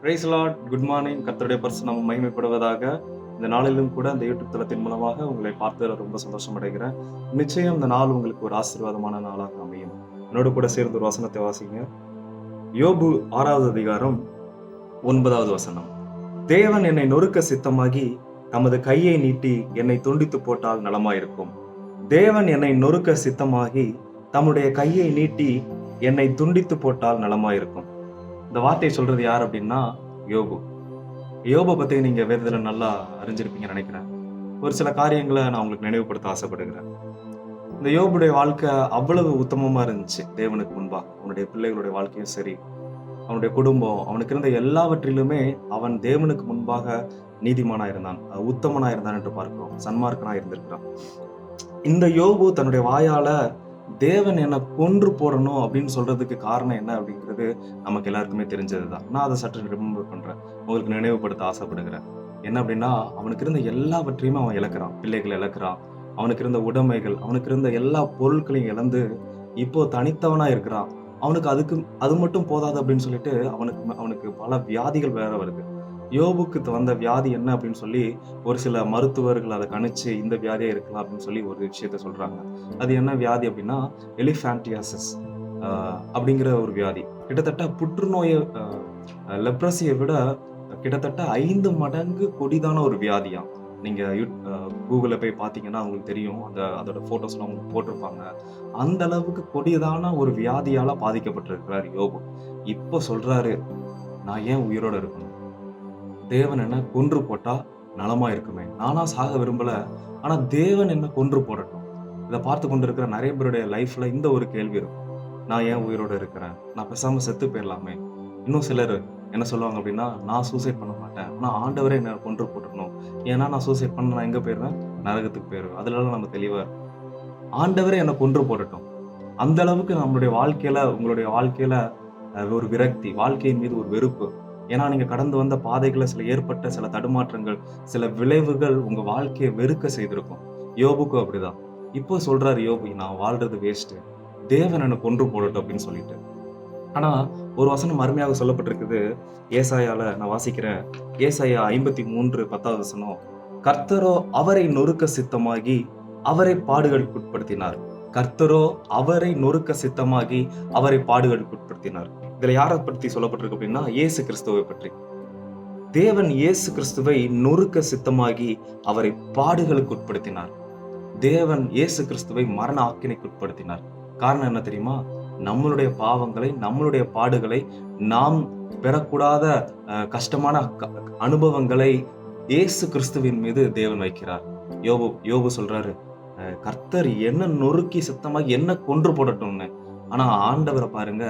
Price Lord, good morning. கர்த்தருடைய பரிசு நாமம் மகிமைப்படுவதாக. இந்த நாளிலும் கூட அந்த யூடியூப் தளத்தின் மூலமாக உங்களை பார்த்ததில் ரொம்ப சந்தோஷம் அடைகிறேன். நிச்சயம் இந்த நாள் உங்களுக்கு ஒரு ஆசீர்வாதமான நாளாக அமையும். என்னோடு கூட சேர்ந்து ஒரு வசனத்தை வாசிங்க. யோபு 6வது அதிகாரம் 9வது வசனம். தேவன் என்னை நொறுக்க சித்தமாகி தமது கையை நீட்டி என்னை துண்டித்து போட்டால் நலமாயிருக்கும். தேவன் என்னை நொறுக்க சித்தமாகி தம்முடைய கையை நீட்டி என்னை துண்டித்து போட்டால் நலமாயிருக்கும். இந்த வார்த்தையை சொல்றது யார் அப்படின்னா யோபு. யோபை பத்தி நீங்க வேதத்துல நல்லா அறிஞ்சிருப்பீங்கன்னு நினைக்கிறேன். ஒரு சில காரியங்களை நான் உங்களுக்கு நினைவுபடுத்த ஆசைப்படுகிறேன். இந்த யோபுடைய வாழ்க்கை அவ்வளவு உத்தமமா இருந்துச்சு தேவனுக்கு முன்பா. அவனுடைய பிள்ளைகளுடைய வாழ்க்கையும் சரி, அவனுடைய குடும்பம், அவனுக்கு இருந்த எல்லாவற்றிலுமே அவன் தேவனுக்கு முன்பாக நீதிமானா இருந்தான், உத்தமனா இருந்தான் என்று பார்க்கிறோம். சன்மார்க்கனா இருந்திருக்கிறான். இந்த யோபு தன்னுடைய வாயால தேவன் என்னை கொன்று போடணும் அப்படின்னு சொல்றதுக்கு காரணம் என்ன அப்படிங்கிறது நமக்கு எல்லாருக்குமே தெரிஞ்சதுதான். நான் அதை சற்று ரிமெம்பர் பண்றேன், உங்களுக்கு நினைவுபடுத்த ஆசைப்படுகிறேன். என்ன அப்படின்னா, அவனுக்கு இருந்த எல்லாவற்றையுமே அவன் இழக்கிறான். பிள்ளைகளை இழக்கிறான், அவனுக்கு இருந்த உடைமைகள், அவனுக்கு இருந்த எல்லா பொருட்களையும் இழந்து இப்போ தனித்தவனா இருக்கிறான். அவனுக்கு அது மட்டும் போதாது அப்படின்னு சொல்லிட்டு அவனுக்கு பல வியாதிகள் வேற வருது. யோபுக்கு வந்த வியாதி என்ன அப்படின்னு சொல்லி ஒரு சில மருத்துவர்கள் அதை கணிச்சு இந்த வியாதியா இருக்கலாம் அப்படின்னு சொல்லி ஒரு விஷயத்த சொல்றாங்க. அது என்ன வியாதி அப்படின்னா எலிஃபான்டியாசிஸ் அப்படிங்கிற ஒரு வியாதி. கிட்டத்தட்ட புற்றுநோயை, லெப்ரசியை விட கிட்டத்தட்ட 5 மடங்கு கொடிதான ஒரு வியாதியாம். நீங்க கூகுள்ல போய் பாத்தீங்கன்னா உங்களுக்கு தெரியும். அதோட போட்டோஸ்லாம் உங்களுக்கு போட்டிருப்பாங்க. அந்த அளவுக்கு கொடிதான ஒரு வியாதியால பாதிக்கப்பட்டிருக்கிறார் யோபு. இப்போ சொல்றாரு, நான் ஏன் உயிரோட இருக்கணும்? தேவன் என்ன கொன்று போட்டா நலமா இருக்குமே. நானா சாக விரும்பல, ஆனா தேவன் என்ன கொன்று போடட்டும். இதை பார்த்து கொண்டிருக்கிற நிறைய பேருடைய லைஃப்ல இந்த ஒரு கேள்வி இருக்கும். நான் ஏன் உயிரோட இருக்கிறேன்? நான் பேசாம செத்து போயிடலாமே. இன்னும் சிலர் என்ன சொல்லுவாங்க அப்படின்னா, நான் சூசைட் பண்ண மாட்டேன், ஆனா ஆண்டவரே என்ன கொன்று போட்டுக்கணும். ஏன்னா நான் சூசைட் பண்ண நான் எங்க போயிருவேன்? நரகத்துக்கு போயிருவேன். அதுலலாம் நம்ம தெளிவா இருக்கோம். ஆண்டவரே என்ன கொன்று போடட்டும். அந்த அளவுக்கு நம்மளுடைய வாழ்க்கையில, உங்களுடைய வாழ்க்கையில ஒரு விரக்தி, வாழ்க்கையின் மீது ஒரு வெறுப்பு. ஏன்னா நீங்க கடந்து வந்த பாதைகள்ல ஏற்பட்ட சில தடுமாற்றங்கள், சில விளைவுகள் உங்க வாழ்க்கையை வெறுக்க செய்திருக்கும். யோபுக்கும் அப்படிதான். இப்போ சொல்றாரு யோபு, நான் வாழ்றது வேஸ்ட், தேவன் என்னை கொன்று போடட்டும் அப்படின்னு சொல்லிட்டு. ஆனா ஒரு வசனம் அருமையாக சொல்லப்பட்டிருக்குது. ஏசாயால நான் வாசிக்கிறேன். ஏசாயா 53:10 வசனம். கர்த்தரோ அவரை நொறுக்க சித்தமாகி அவரை பாடுகளுக்குட்படுத்தினார். கர்த்தரோ அவரை நொறுக்க சித்தமாகி அவரை பாடுகளுக்குட்படுத்தினார். இதுல யாரை பற்றி சொல்லப்பட்டிருக்கு அப்படின்னா, இயேசு கிறிஸ்துவை பற்றி. தேவன் இயேசு கிறிஸ்துவை நொறுக்க சித்தமாகி அவரை பாடுகளுக்கு உட்படுத்தினார். தேவன் இயேசு கிறிஸ்துவை மரண ஆக்கினைக்கு உட்படுத்தினார். காரணம் என்ன தெரியுமா? நம்மளுடைய பாவங்களை, நம்மளுடைய பாடுகளை, நாம் பெறக்கூடாத கஷ்டமான அனுபவங்களை இயேசு கிறிஸ்துவின் மீது தேவன் வைக்கிறார். யோபு சொல்றாரு, கர்த்தர் என்ன நொறுக்கி சித்தமாகி என்ன கொன்று போடட்டும்னு. ஆனா ஆண்டவரை பாருங்க,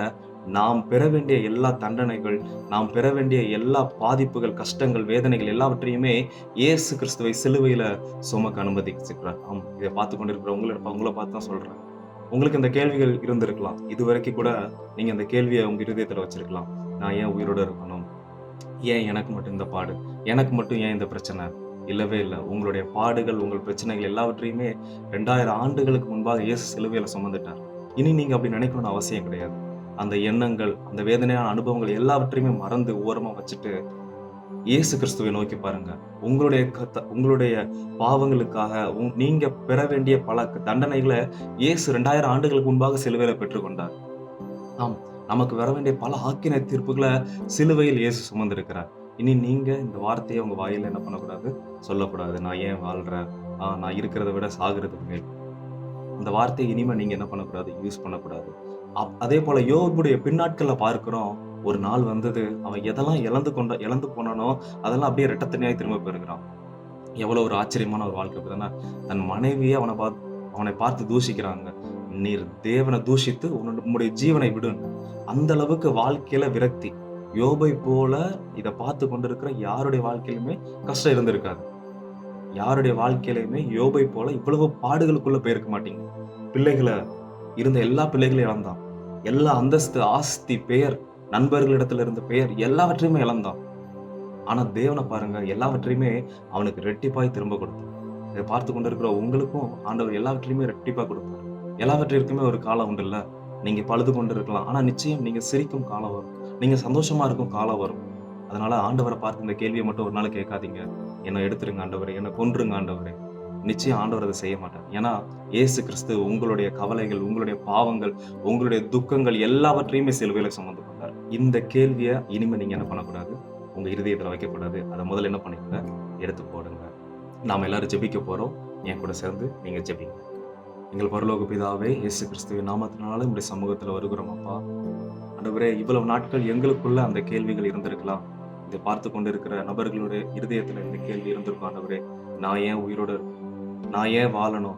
நாம் பெற வேண்டிய எல்லா தண்டனைகள், நாம் பெற வேண்டிய எல்லா பாதிப்புகள், கஷ்டங்கள், வேதனைகள் எல்லாவற்றையுமே இயேசு கிறிஸ்துவை சிலுவையில சுமக்க அனுமதிச்சிருக்கிறார். இதை பார்த்து கொண்டிருக்கிற உங்களை பார்த்து தான் சொல்றேன். உங்களுக்கு இந்த கேள்விகள் இருந்திருக்கலாம். இதுவரைக்கும் கூட நீங்க இந்த கேள்வியை உங்க இருதயத்துல வச்சிருக்கலாம். நான் ஏன் உயிரோட இருக்கணும்? ஏன் எனக்கு மட்டும் இந்த பாடு? எனக்கு மட்டும் ஏன் இந்த பிரச்சனை? இல்லவே இல்லை. உங்களுடைய பாடுகள், உங்கள் பிரச்சனைகள் எல்லாவற்றையுமே 2000 ஆண்டுகளுக்கு முன்பாக இயேசு சிலுவையில சுமந்துட்டார். இனி நீங்க அப்படி நினைக்கணும்னு அவசியம் கிடையாது. அந்த எண்ணங்கள், அந்த வேதனையான அனுபவங்கள் எல்லாவற்றையுமே மறந்து ஓரமா வச்சுட்டு இயேசு கிறிஸ்துவை நோக்கி பாருங்க. உங்களுடைய பாவங்களுக்காக நீங்க பெற வேண்டிய பல தண்டனைகளை இயேசு 2000 ஆண்டுகளுக்கு முன்பாக சிலுவையில பெற்றுக்கொண்டார். ஆம், நமக்கு வர வேண்டிய பல ஆக்கினை தீர்ப்புகளை சிலுவையில் இயேசு சுமந்திருக்கிறார். இனி நீங்க இந்த வார்த்தையை உங்க வாயில என்ன பண்ணக்கூடாது? சொல்லக்கூடாது. நான் ஏன் வாழ்றேன்? நான் இருக்கிறத விட சாகுறதுக்கு மேல். இந்த வார்த்தையை இனிமே நீங்க என்ன பண்ணக்கூடாது? யூஸ் பண்ணக்கூடாது. அதே போல யோபுடைய பின்னாட்கள்ல பார்க்கிறோம். ஒரு நாள் வந்தது, அவன் எதெல்லாம் இழந்து போனானோ அதெல்லாம் அப்படியே இரட்டத்தனியாய் திரும்ப பெறுகிறான். எவ்வளவு ஒரு ஆச்சரியமான ஒரு வாழ்க்கை தானே. தன் மனைவியே அவனை பார்த்து தூஷிக்கிறாங்க. நீர் தேவனை தூஷித்து உன்னுடைய ஜீவனை விடு. அந்த அளவுக்கு வாழ்க்கையில விரக்தி. யோபை போல இதை பார்த்து கொண்டிருக்கிற யாருடைய வாழ்க்கையிலுமே கஷ்டம் இருந்திருக்காது. யாருடைய வாழ்க்கையிலுமே யோபை போல இவ்வளவு பாடுகளுக்குள்ள போயிருக்க மாட்டீங்க. பிள்ளைகளை இருந்த எல்லா பிள்ளைகளையும் இழந்தான். எல்லா அந்தஸ்து, ஆஸ்தி, பெயர், நண்பர்களிடத்துல இருந்த பெயர் எல்லாவற்றையுமே இழந்தான். ஆனா தேவனை பாருங்க, எல்லாவற்றையுமே அவனுக்கு ரெட்டிப்பாய் திரும்ப கொடுத்தார். இதை பார்த்து கொண்டிருக்கிற உங்களுக்கும் ஆண்டவர் எல்லாவற்றையுமே ரெட்டிப்பா கொடுப்பார். எல்லாவற்றிற்குமே ஒரு காலம் உண்டு இல்ல. நீங்க பழுது கொண்டு இருக்கலாம், ஆனா நிச்சயம் நீங்க சிரிக்கும் காலம் வரும், நீங்க சந்தோஷமா இருக்கும் காலம் வரும். அதனால ஆண்டவரை பார்த்து இந்த கேள்வியை மட்டும் ஒரு நாள் கேட்காதீங்க. என்ன எடுத்துருங்க ஆண்டவரே, என்ன கொன்றுங்க ஆண்டவரே. நிச்சயம் ஆண்டவர் அதை செய்ய மாட்டார். ஏன்னா, இயேசு கிறிஸ்து உங்களுடைய கவலைகள், உங்களுடைய பாவங்கள், உங்களுடைய துக்கங்கள் எல்லாவற்றையுமே சிலுவையில சுமந்து கொண்டார். இந்த கேள்விய இனிமே நீங்க என்ன பண்ணக்கூடாது? உங்க இருதயத்துல வைக்கக்கூடாது. அத முதல்ல என்ன பண்ணிக்கங்க? எடுத்து போடுங்க. நாம எல்லாரும் ஜெபிக்க போறோம். என் கூட சேர்ந்து நீங்க ஜெபிங்க. எங்கள் பரலோக பிதாவே, இயேசு கிறிஸ்துவின் நாமத்தினால உம்முடைய சமூகத்துல வருகிறோம் அப்பா. ஆண்டவரே, இவ்வளவு நாட்கள் எங்களுக்குள்ள அந்த கேள்விகள் இருந்திருக்கலாம். இதை பார்த்துக் கொண்டிருக்கிற நபர்களுடைய இருதயத்துல இந்த கேள்வி இருந்திருக்கும் ஆண்டவரே. நான் ஏன் உயிரோட இருக்கணும்? நான் ஏன் வாழணும்?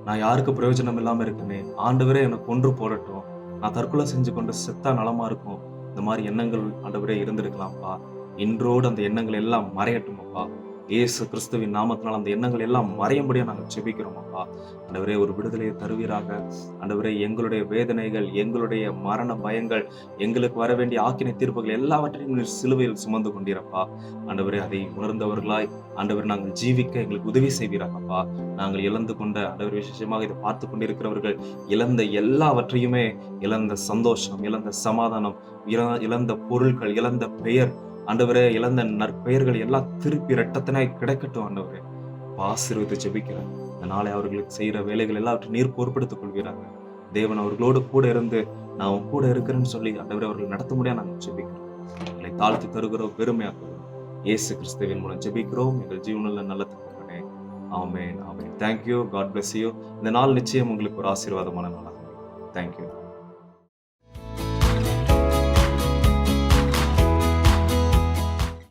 நான் யாருக்கு பிரயோஜனம் இல்லாம இருக்கேனே! ஆண்டவரே என்ன கொன்று போடட்டும். நான் தற்கொலை செஞ்சு கொண்டு செத்தா நலமா இருக்கும். இந்த மாரி எண்ணங்கள் ஆண்டவரே இருந்திருக்கலாம்ப்பா. இன்றோடு அந்த எண்ணங்கள் எல்லாம் மறையட்டும் அப்பா. இயேசு கிறிஸ்துவின் நாமத்தினால் அந்த எண்ணங்கள் எல்லாம் மறையும்படியா நாங்க ஜெபிக்கிறோம் அப்பா. ஆண்டவரே ஒரு விடுதலையை தருவீராக. ஆண்டவரே எங்களுடைய வேதனைகள், எங்களுடைய மரண பயங்கள், எங்களுக்கு வர வேண்டிய ஆக்கினை தீர்ப்புகள் எல்லாவற்றையும் நீர் சிலுவையில் சுமந்து கொண்டீரப்பா. ஆண்டவரே அதை உணர்ந்தவர்களாய் ஆண்டவரே நாங்கள் ஜீவிக்க எங்களுக்கு உதவி செய்வீராகப்பா. நாங்கள் இழந்து கொண்ட ஆண்டவர் விசேஷமாக இதை பார்த்து கொண்டிருக்கிறவர்கள் இழந்த எல்லாவற்றையுமே, இழந்த சந்தோஷம், இழந்த சமாதானம், இழந்த பொருட்கள், இழந்த பெயர், ஆண்டவரே இழந்த நற்பெயர்கள் எல்லாம் திருப்பி இரட்டத்தனாய் கிடைக்கட்டும் ஆண்டவரே. ஆசீர்வதித்து ஜெபிக்கிறேன். இந்த நாளை அவர்களுக்கு செய்யற வேலைகள் எல்லாவற்றையும் நீர் பொறுப்பெடுத்துக் கொள்கிறாங்க. தேவன் அவர்களோடு கூட இருந்து நான் உன் கூட இருக்கிறேன்னு சொல்லி ஆண்டவரே அவர்கள் நடத்த முடியாது நாங்கள் ஜெபிக்கிறோம். எங்களை தாழ்த்தி தருகிறோம், பெருமையாக்குகிறோம். இயேசு கிறிஸ்துவின் மூலம் ஜெபிக்கிறோம். எங்கள் ஜீவனுள்ள நல்ல தகப்பனே. ஆமென், ஆமென். தேங்க்யூ. God bless you. இந்த நாள் நிச்சயம் உங்களுக்கு ஒரு ஆசீர்வாதமான நாளாக. தேங்க்யூ.